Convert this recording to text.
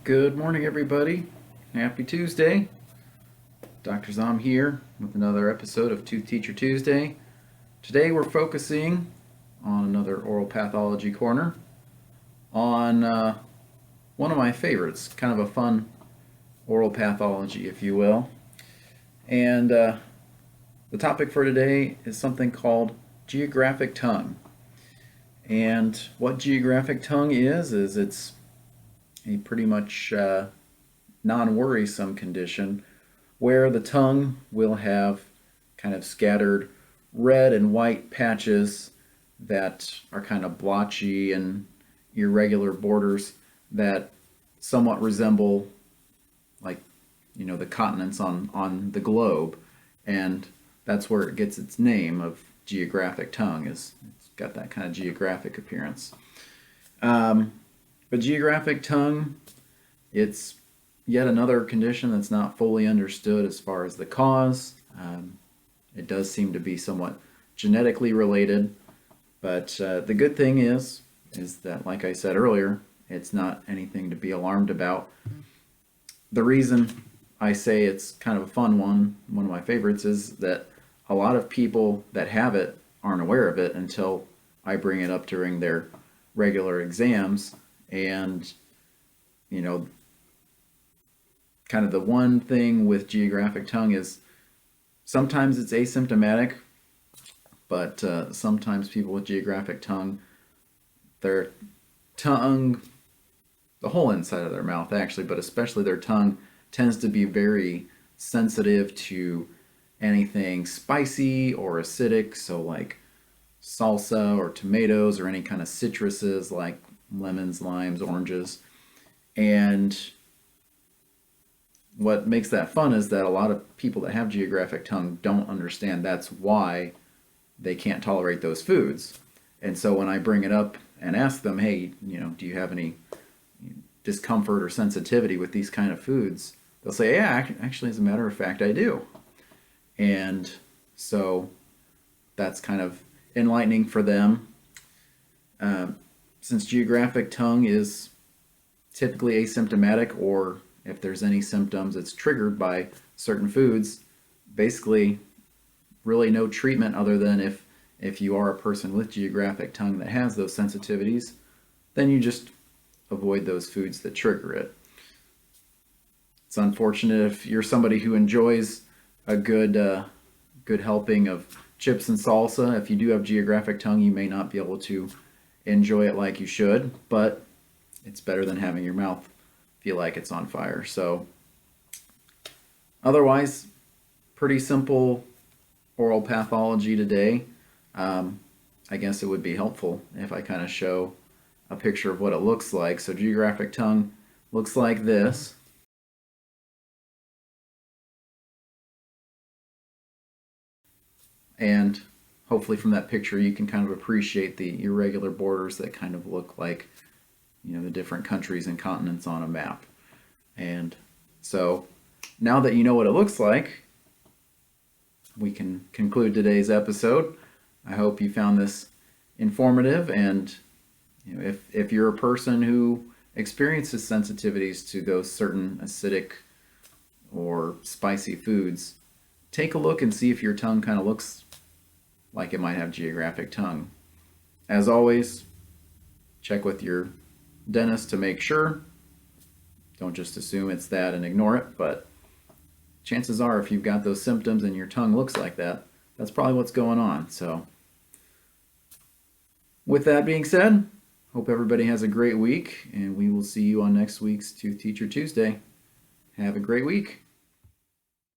Good morning, everybody. Happy Tuesday. Dr. Zom here with another episode of Tooth Teacher Tuesday. Today we're focusing on another oral pathology corner on one of my favorites, kind of a fun oral pathology, if you will. And the topic for today is something called geographic tongue. And what geographic tongue is it's a pretty much non-worrisome condition where the tongue will have kind of scattered red and white patches that are kind of blotchy and irregular borders that somewhat resemble like the continents on the globe, and that's where it gets its name of geographic tongue. Is it's got that kind of geographic appearance. But geographic tongue, it's yet another condition that's not fully understood as far as the cause. It does seem to be somewhat genetically related, but the good thing is that, like I said earlier, it's not anything to be alarmed about. The reason I say it's kind of a fun one of my favorites, is that a lot of people that have it aren't aware of it until I bring it up during their regular exams. And kind of the one thing with geographic tongue is sometimes it's asymptomatic, but sometimes people with geographic tongue, their tongue, the whole inside of their mouth actually, but especially their tongue, tends to be very sensitive to anything spicy or acidic, so like salsa or tomatoes or any kind of citruses like lemons, limes, oranges. And what makes that fun is that a lot of people that have geographic tongue don't understand that's why they can't tolerate those foods. And so when I bring it up and ask them, hey, do you have any discomfort or sensitivity with these kind of foods? They'll say, yeah, actually, as a matter of fact, I do. And so that's kind of enlightening for them. Since geographic tongue is typically asymptomatic, or if there's any symptoms, it's triggered by certain foods, basically really no treatment other than if you are a person with geographic tongue that has those sensitivities, then you just avoid those foods that trigger it. It's unfortunate if you're somebody who enjoys a good helping of chips and salsa. If you do have geographic tongue, you may not be able to enjoy it like you should, but it's better than having your mouth feel like it's on fire. So otherwise, pretty simple oral pathology today. I guess it would be helpful if I kind of show a picture of what it looks like. So geographic tongue looks like this. And hopefully from that picture you can kind of appreciate the irregular borders that kind of look like the different countries and continents on a map. And so now that you know what it looks like, we can conclude today's episode. I hope you found this informative, and if you're a person who experiences sensitivities to those certain acidic or spicy foods, take a look and see if your tongue kind of looks like it might have geographic tongue. As always, check with your dentist to make sure. Don't just assume it's that and ignore it, but chances are if you've got those symptoms and your tongue looks like that, that's probably what's going on. So with that being said, hope everybody has a great week, and we will see you on next week's Tooth Teacher Tuesday. Have a great week.